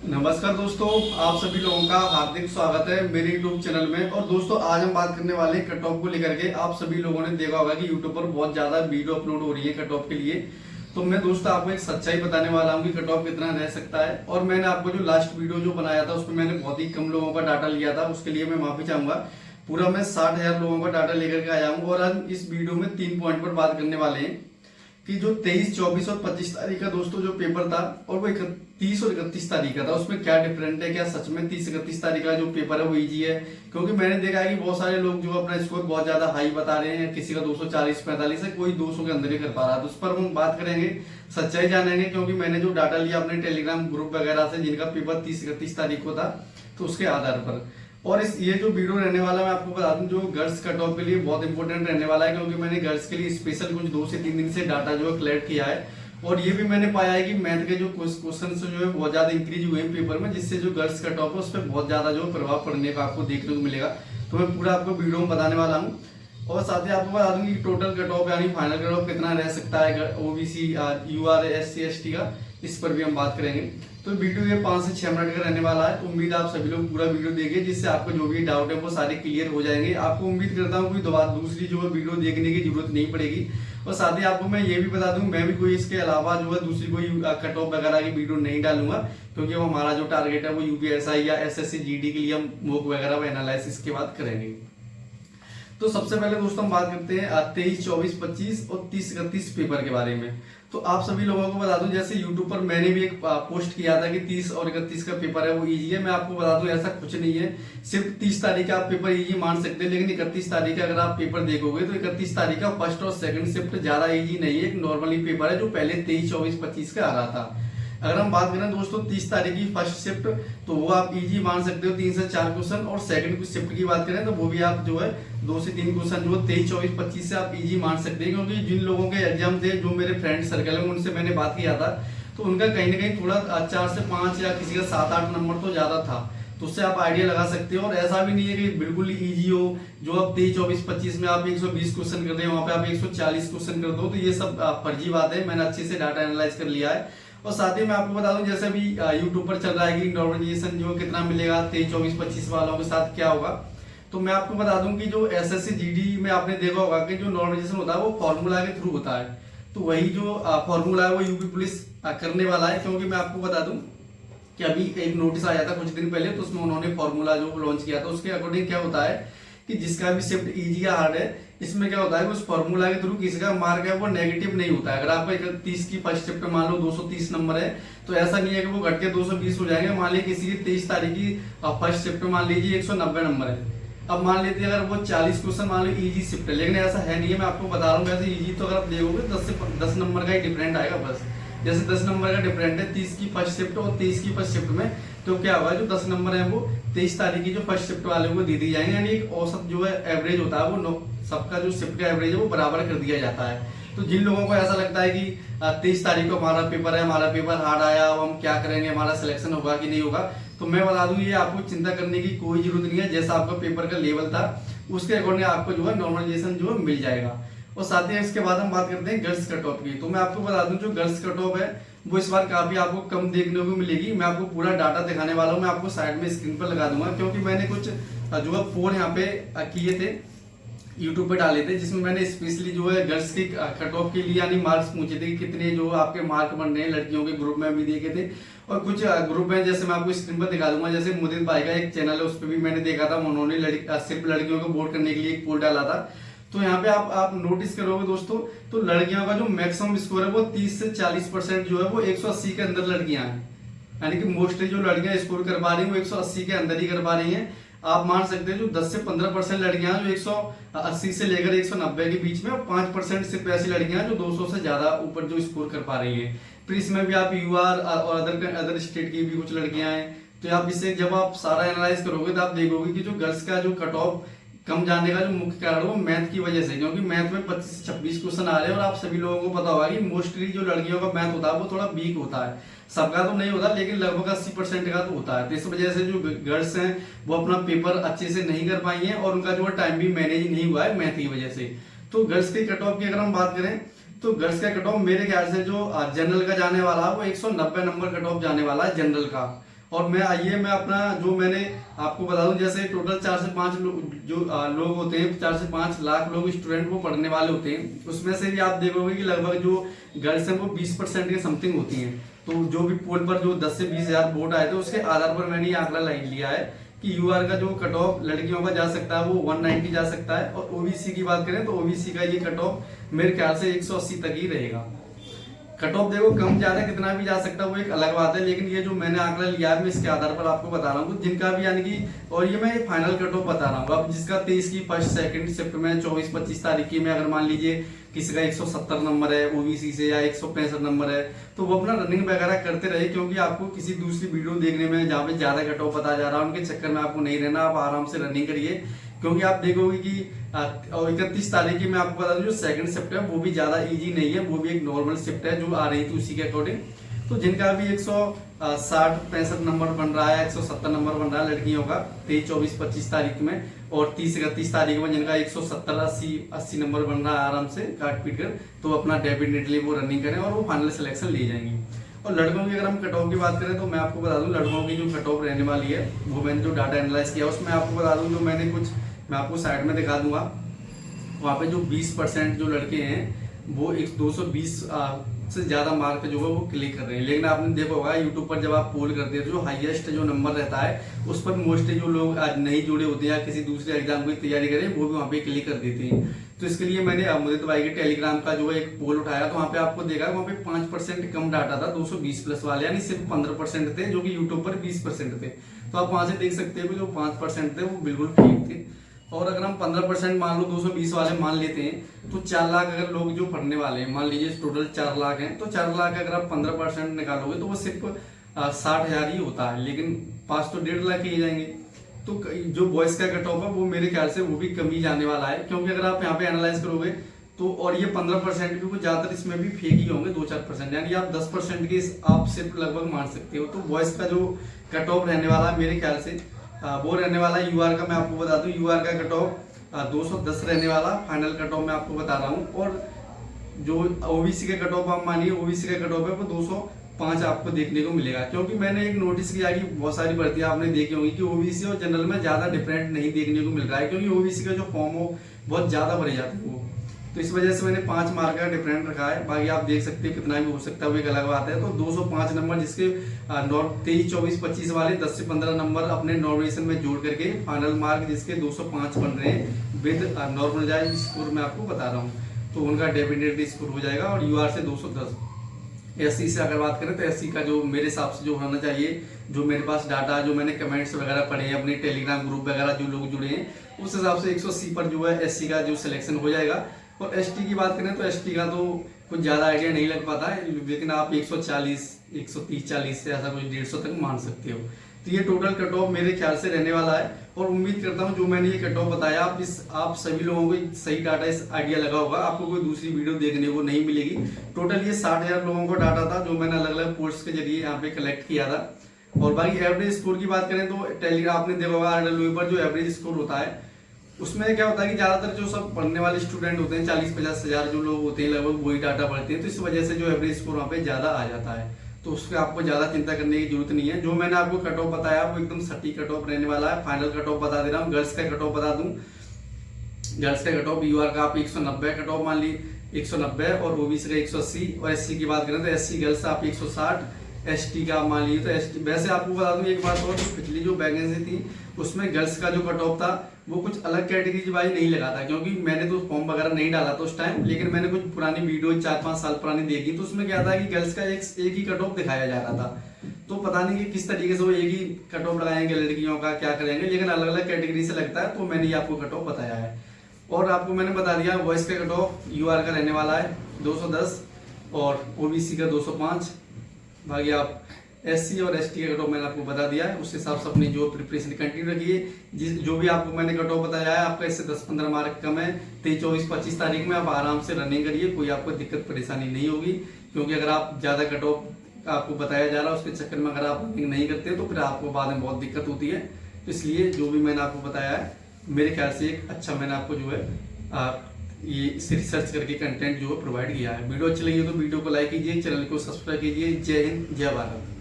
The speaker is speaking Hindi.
नमस्कार दोस्तों, आप सभी लोगों का हार्दिक स्वागत है मेरे यूट्यूब चैनल में। और दोस्तों आज हम बात करने वाले हैं कट ऑफ को लेकर के। आप सभी लोगों ने देखा होगा कि यूट्यूब पर बहुत ज्यादा वीडियो अपलोड हो रही है कट ऑफ के लिए। तो मैं दोस्तों आपको एक सच्चाई बताने वाला हूँ कि कट ऑफ कितना रह सकता है। और मैंने आपको जो लास्ट वीडियो जो बनाया था उसमें मैंने बहुत ही कम लोगों का डाटा लिया था, उसके लिए मैं माफी चाहूंगा। पूरा मैं 60,000 लोगों का डाटा लेकर के आया हूँ। और आज इस वीडियो में 3 पॉइंट पर बात करने वाले हैं कि जो 23, 24 और 25 तारीख का दोस्तों जो पेपर था और वो 31 और 31 तारीख का था, उसमें क्या डिफरेंट है। क्या सच में 30, 31 तारीख का जो पेपर है वो इजी है? क्योंकि मैंने देखा है कि बहुत सारे लोग जो अपना स्कोर बहुत ज्यादा हाई बता रहे हैं, किसी का 240, 45 है, कोई 200 के अंदर ही कर पा रहा है। तो उस पर हम बात करेंगे, सच्चाई जानेंगे। क्योंकि मैंने जो डाटा लिया अपने टेलीग्राम ग्रुप वगैरह से जिनका पेपर 30, 31 तारीख को था, तो उसके आधार पर। और ये जो वीडियो रहने वाला है मैं आपको बता दूं, जो गर्ल्स कट ऑफ के लिए बहुत इंपॉर्टेंट रहने वाला है। क्योंकि मैंने गर्ल्स के लिए स्पेशल कुछ 2 से 3 दिन से डाटा जो है कलेक्ट किया है। और ये भी मैंने पाया है कि मैथ के जो क्वेश्चन जो है बहुत ज्यादा इंक्रीज हुए हैं पेपर में, जिससे जो गर्ल्स कट ऑफ है उस पर बहुत ज्यादा जो प्रभाव पड़ने का आपको देखने को मिलेगा। तो मैं पूरा आपको वीडियो में बताने वाला हूँ। और साथ ही आपको बता दूं कि टोटल कट ऑफ यानी फाइनल कट ऑफ कितना रह सकता है ओबीसी, यूआर, एससी, एसटी का, इस पर भी हम बात करेंगे। तो वीडियो ये 5 से 6 मिनट का रहने वाला है। तो उम्मीद आप सभी लोग पूरा वीडियो देखिए, जिससे आपको जो भी डाउट है वो सारे क्लियर हो जाएंगे। आपको उम्मीद करता हूँ कोई दूसरी जो है वीडियो देखने की जरूरत नहीं पड़ेगी। और साथ ही आपको मैं ये भी बता दूं, मैं भी कोई इसके अलावा जो है दूसरी कोई कट ऑफ वगैरह की वीडियो नहीं डालूंगा। क्योंकि वो हमारा जो टारगेट है वो यूपीएसआई या एसएससी जीडी के लिए हम मॉक वगैरह एनालिसिस के बाद करेंगे। तो सबसे पहले दोस्तों हम बात करते हैं 23, 24, 25 और 30, 31 पेपर के बारे में। तो आप सभी लोगों को बता दूं, जैसे यूट्यूब पर मैंने भी एक पोस्ट किया था कि 30 और 31 का पेपर है वो इजी है। मैं आपको बता दूं ऐसा कुछ नहीं है। सिर्फ 30 तारीख का आप पेपर इजी मान सकते हैं, लेकिन 31 तारीख का अगर आप पेपर देखोगे तो 31 तारीख का फर्स्ट और सेकंड शिफ्ट ज्यादा इजी नहीं है। एक नॉर्मली पेपर है जो पहले 23, 24, 25 का आ रहा था। अगर हम बात करें दोस्तों 30 तारीख की फर्स्ट शिफ्ट, तो वो आप इजी मान सकते हो 3 से 4 क्वेश्चन। और सेकंड की शिफ्ट की बात करें तो वो भी आप जो है 2 से 3 क्वेश्चन जो 23, 24, 25 से आप इजी मान सकते हैं। क्योंकि जिन लोगों के एग्जाम थे, जो मेरे फ्रेंड सर्कल है उनसे मैंने बात किया था, तो उनका कहीं ना कहीं थोड़ा 4 से 5 या किसी का 7, 8 नंबर तो ज्यादा था। तो उससे आप आइडिया लगा सकते हो। और ऐसा भी नहीं है कि बिल्कुल इजी हो, जो आप 23, 24, 25 में आप 120 क्वेश्चन कर रहे हैं वहां पे आप 140 क्वेश्चन कर दो। तो ये सब फर्जी बात है। मैंने अच्छे से डाटा एनालाइज कर लिया है। और साथ ही मैं आपको बता दूं, जैसे अभी यूट्यूब पर चल रहा है कि नॉर्मलाइजेशन जो कितना मिलेगा 23, 24, 25 वालों के साथ क्या होगा। तो मैं आपको बता दूं कि जो एसएससी जीडी में आपने देखा होगा कि जो नॉर्मलाइजेशन होता है वो फॉर्मूला के थ्रू होता है। तो वही जो फॉर्मूला है वो यूपी पुलिस करने वाला है। क्योंकि मैं आपको बता दूं कि अभी एक नोटिस आया था कुछ दिन पहले, तो उसमें उन्होंने फॉर्मूला जो लॉन्च किया था उसके अकॉर्डिंग क्या होता है कि जिसका भी शिफ्ट इजी या हार्ड है, इसमें क्या होता है उस फॉर्मूला के थ्रू किसी का मार्क है वो नेगेटिव नहीं होता है। अगर आपका 31 की फर्स्ट शिफ्ट मान लो 230 नंबर है, तो ऐसा नहीं है कि वो घट के 220 हो जाएंगे। मान लीजिए किसी की 23 तारीख की फर्स्ट शिफ्ट में मान लीजिए 190 नंबर है। अब मान लेते हैं अगर वो 40 क्वेश्चन मान लो इजी शिफ्ट है, लेकिन ऐसा है नहीं है। मैं आपको बता रहा हूँ वैसे इजी तो अगर आप देखोगे 10 नंबर का ही डिफरेंट आएगा बस। जैसे 10 नंबर का डिफरेंट है 30 की फर्स्ट शिफ्ट और 23 की फर्स्ट शिफ्ट में, तो क्या होगा जो 10 नंबर है वो 23 तारीख की जो फर्स्ट शिफ्ट वाले को दे दी जाएंगे। यानी एक औसत जो है एवरेज होता है वो सबका जो शिफ्ट का एवरेज है वो बराबर कर दिया जाता है। तो जिन लोगों को ऐसा लगता है कि 23 तारीख को हमारा पेपर है, हमारा पेपर हार्ड आया, अब हम क्या करेंगे, हमारा सिलेक्शन होगा कि नहीं होगा, तो मैं बता दूं ये आपको चिंता करने की कोई जरूरत नहीं है। जैसा आपका पेपर का लेवल था उसके अकॉर्डिंग आपको जो है नॉर्मलाइजेशन जो है मिल जाएगा। और साथ ही इसके बाद हम बात करते हैं गर्ल्स कट ऑफ की। तो मैं आपको बता दूं जो गर्ल्स कट ऑफ है वो इस बार काफी आपको कम देखने को मिलेगी। मैं आपको पूरा डाटा दिखाने वाला हूँ, मैं आपको साइड में स्क्रीन पर लगा दूंगा। क्योंकि मैंने कुछ जो है पोल यहाँ पे किए थे, यूट्यूब पे डाले थे, जिसमें मैंने स्पेशली जो है गर्ल्स की कट ऑफ के लिए यानी मार्क्स पूछे थे कि कितने जो आपके मार्क बन रहे हैं। लड़कियों के ग्रुप में भी देखे थे और कुछ ग्रुप में, जैसे मैं आपको स्क्रीन पर दिखा दूंगा, जैसे मुदित भाई का एक चैनल है उस पर भी मैंने देखा था, उन्होंने सिर्फ लड़कियों को वोट करने के लिए एक पोल डाला था। तो यहाँ पे आप नोटिस करोगे दोस्तों, तो लड़कियों का जो मैक्सिमम स्कोर है वो 30 से 40% जो है वो 180 के अंदर लड़कियां हैं। यानी कि मोस्टली जो लड़कियां स्कोर कर पा रही है वो 180 के अंदर ही कर पा रही हैं। आप मान सकते हैं जो 10 से 15% लड़कियां जो 180 से लेकर 190 के बीच में, और 5% सिर्फ ऐसी लड़कियां जो 200 से ज्यादा ऊपर जो स्कोर कर पा रही है। फिर इसमें भी आप यूआर और अदर स्टेट की भी कुछ लड़कियां हैं। तो आप इससे जब आप सारा एनालाइज करोगे तो आप देखोगे कि जो गर्ल्स का जो कट ऑफ कम जाने का जो मुख्य कारण वो मैथ की वजह से। क्योंकि मैथ में 25 से 26 क्वेश्चन आ रहे हैं और आप सभी लोगों को पता होगा कि मोस्टली जो लड़कियों का मैथ होता है वो थोड़ा वीक होता है। सबका तो नहीं होता लेकिन लगभग 80% का तो होता है। तो इस वजह से जो गर्ल्स हैं वो अपना पेपर अच्छे से नहीं कर पाई हैं और उनका जो टाइम भी मैनेज नहीं हुआ है मैथ की वजह से। तो गर्ल्स के कट ऑफ की अगर हम बात करें तो गर्ल्स का कट ऑफ मेरे ख्याल से जो जनरल का जाने वाला है वो 190 नंबर कट ऑफ जाने वाला है जनरल का। और मैं अपना जो मैंने आपको बता दूं, जैसे टोटल 4 से 5 लोग होते हैं, 4 से 5 लाख लोग स्टूडेंट वो पढ़ने वाले होते हैं। उसमें से भी आप देखोगे कि लगभग जो गर्ल्स हैं वो 20% के समथिंग होती हैं। तो जो भी पोल पर जो 10 से 20 हजार वोट आए थे उसके आधार पर मैंने ये आंकड़ा लिया है कि यूआर का जो कट ऑफ लड़कियों का जा सकता है वो 190 जा सकता है, और ओबीसी की बात करें तो ओबीसी का ये कट ऑफ मेरे ख्याल से 180 तक ही रहेगा। कट ऑफ देखो कम ज्यादा कितना भी जा सकता है वो एक अलग बात है, लेकिन ये जो मैंने आंकड़ा लिया है मैं इसके आधार पर आपको बता रहा हूँ जिनका भी यानी कि, और ये मैं फाइनल कट ऑफ बता रहा हूँ। अब जिसका 23 की फर्स्ट सेकंड शिफ्ट में 24-25 तारीख की में अगर मान लीजिए किसी का 170 नंबर है ओबीसी से या 165 नंबर है, तो वो अपना रनिंग वगैरह करते रहे, क्योंकि आपको किसी दूसरी वीडियो देखने में जहाँ पे ज्यादा कट ऑफ बताया जा रहा है उनके चक्कर में आपको नहीं रहना, आप आराम से रनिंग करिए। क्योंकि आप देखोगे कि 31 तारीख की मैं आपको बता दूं जो सेकंड शिफ्ट है वो भी ज्यादा इजी नहीं है, वो भी एक नॉर्मल शिफ्ट है जो आ रही थी उसी के अकॉर्डिंग। तो जिनका भी 160-65 नंबर बन रहा है, 170 नंबर बन रहा है लड़कियों का 23, 24, 25 तारीख में, और 30-31 तारीख में जिनका 170-80 नंबर बन रहा है आराम से काट पीट कर, तो अपना डेफिनेटली वो रनिंग करें और वो फाइनल सिलेक्शन ले जाएंगे। और लड़कों की अगर हम कट ऑफ की बात करें तो मैं आपको बता दूं लड़कों की जो कट ऑफ रहने वाली है वो मैंने जो डाटा एनालाइज किया उसमें आपको बता दूं, जो मैंने कुछ मैं आपको साइड में दिखा दूंगा, वहाँ पे जो 20% जो लड़के हैं वो 220 से ज्यादा मार्क जो है वो क्लिक कर रहे हैं। लेकिन आपने देखा होगा यूट्यूब पर जब आप पोल करते हैं जो हाईएस्ट जो नंबर रहता है उस पर मोस्टली जो लोग आज नहीं जुड़े होते हैं या किसी दूसरे एग्जाम की तैयारी करें वो भी वहाँ पे क्लिक कर देते हैं। तो इसके लिए मैंने मुदित भाई के टेलीग्राम का जो है एक पोल उठाया, तो वहाँ पे आपको देखा वहाँ पे 5% कम डाटा था 220 प्लस वाले, यानी सिर्फ 15% थे, जो कि यूट्यूब पर 20% थे। तो आप वहां से देख सकते हो जो 5% थे वो बिल्कुल ठीक थे। और अगर हम 15% मान लो 220 वाले मान लेते हैं तो 4 लाख अगर लोग जो पढ़ने वाले हैं, मान लीजिए टोटल 4 लाख हैं, तो 4 लाख अगर आप 15% निकालोगे तो वो सिर्फ 60,000 ही होता है, लेकिन पास तो 1.5 लाख ही जाएंगे। तो जो बॉयज का कट ऑफ है वो मेरे ख्याल से वो भी कम ही जाने वाला है, क्योंकि अगर आप यहाँ पे एनालाइज करोगे तो, और ये 15% भी वो ज्यादातर इसमें भी फेक ही होंगे 2-4%, यानी आप 10% की आप सिर्फ लगभग मान सकते हो। तो बॉयज का जो कट ऑफ रहने वाला है मेरे ख्याल से वो रहने वाला है यूआर का, मैं आपको बता दूं यूआर का कट ऑफ 210 रहने वाला फाइनल कट ऑफ मैं आपको बता रहा हूँ। और जो ओबीसी का कट ऑफ आप मानिए ओबीसी का कट ऑफ है वो 205 आपको देखने को मिलेगा, क्योंकि मैंने एक नोटिस किया कि बहुत सारी भर्तियां आपने देखी होंगी कि ओबीसी और जनरल में ज्यादा डिफरेंट नहीं देखने को मिल रहा है, क्योंकि ओबीसी का जो फॉर्म हो बहुत ज्यादा भरे जाते हैं वो, तो इस वजह से मैंने 5 मार्क का डिफरेंट रखा है। बाकी आप देख सकते हैं कितना भी हो सकता है वो एक अलग बात है। तो 205 नंबर जिसके 23, 24, 25 वाले 10 से 15 नंबर अपने नॉर्मलाइजेशन में जोड़ करके फाइनल मार्क जिसके 205 बन रहे हैं विद नॉर्मलाइज स्कोर मैं आपको बता रहा हूँ, तो उनका डेफिनेटली स्कोर हो जाएगा। और यूआर से 210। एससी से अगर बात करें तो एससी का जो मेरे हिसाब से जो होना चाहिए, जो मेरे पास डाटा जो मैंने कमेंट्स वगैरह पढ़े हैं अपने टेलीग्राम ग्रुप वगैरह जो लोग जुड़े हैं उस हिसाब से 180 पर जो है एससी का जो सिलेक्शन हो जाएगा। और एसटी की बात करें तो एसटी का तो कुछ ज्यादा आइडिया नहीं लग पाता है, लेकिन आप 140, 130-40 से ऐसा कुछ 150 तक मान सकते हो। तो ये टोटल कट ऑफ मेरे ख्याल से रहने वाला है, और उम्मीद करता हूँ जो मैंने ये कट ऑफ बताया आप सभी लोगों को सही डाटा इस आइडिया लगा होगा, आपको कोई दूसरी वीडियो देखने को नहीं मिलेगी। टोटल ये 60,000 लोगों का डाटा था जो मैंने अलग अलग पोर्ट्स के जरिए यहाँ पे कलेक्ट किया था। और बाकी एवरेज स्कोर की बात करें तो टेलीग्राम आपने देखा होगा RWA पर जो एवरेज स्कोर होता है उसमें क्या होता है कि ज्यादातर जो सब पढ़ने वाले स्टूडेंट होते हैं 40-50 हजार जो लोग होते हैं लगभग वही डाटा पढ़ते हैं, तो इस वजह से जो एवरेज स्कोर वहाँ पे ज्यादा आ जाता है। तो उसके आपको ज्यादा चिंता करने की जरूरत नहीं है। जो मैंने आपको कट ऑफ बताया वो एकदम सटीक कट ऑफ रहने वाला है। फाइनल कट ऑफ बता दे रहा हूँ। गर्ल्स का कट ऑफ बता दूं, गर्ल्स का कट ऑफ यूआर का आप 190 कट ऑफ मान ली 190, और ओबीसी का 180, और एससी की बात करें तो एससी गर्ल्स आप 160, एसटी का मान लीजिए तो एसटी। वैसे आपको बता दूं एक बात और, पिछली जो वैकेंसी थी उसमें गर्ल्स का जो कट ऑफ था वो कुछ अलग कैटेगरी वाइज नहीं लगा था, क्योंकि मैंने तो फॉर्म वगैरह नहीं डाला था उस टाइम, लेकिन मैंने कुछ पुरानी वीडियो 4-5 साल पुरानी देखी तो उसमें क्या था कि गर्ल्स का एक ही कट ऑफ दिखाया जा रहा था। तो पता नहीं कि किस तरीके से वो एक ही कट ऑफ लगाएंगे लड़कियों का क्या करेंगे, लेकिन अलग अलग कैटेगरी से लगता है, तो मैंने ये आपको कट ऑफ बताया है। और आपको मैंने बता दिया वॉइस का कट ऑफ यूआर का रहने वाला है 210 और ओबीसी का 205। बाकी आप एससी और एसटी का कट ऑफ मैंने आपको बता दिया है, उस हिसाब से अपनी जो प्रिपरेशन कंटिन्यू रखिए। जो भी आपको मैंने कट ऑफ बताया है आपका इससे 10-15 मार्क कम है। 23, 24, 25 तारीख में आप आराम से रनिंग करिए, कोई आपको दिक्कत परेशानी नहीं होगी। क्योंकि अगर आप ज्यादा कट ऑफ आपको बताया जा रहा है उसके चक्कर में अगर आप रनिंग नहीं करते तो फिर आपको बाद में बहुत दिक्कत होती है। तो इसलिए जो भी मैंने आपको बताया है मेरे ख्याल से एक अच्छा मैंने आपको जो है ये रिसर्च करके कंटेंट जो है प्रोवाइड किया है। वीडियो अच्छी लगी तो वीडियो को लाइक कीजिए, चैनल को सब्सक्राइब कीजिए। जय हिंद, जय भारत।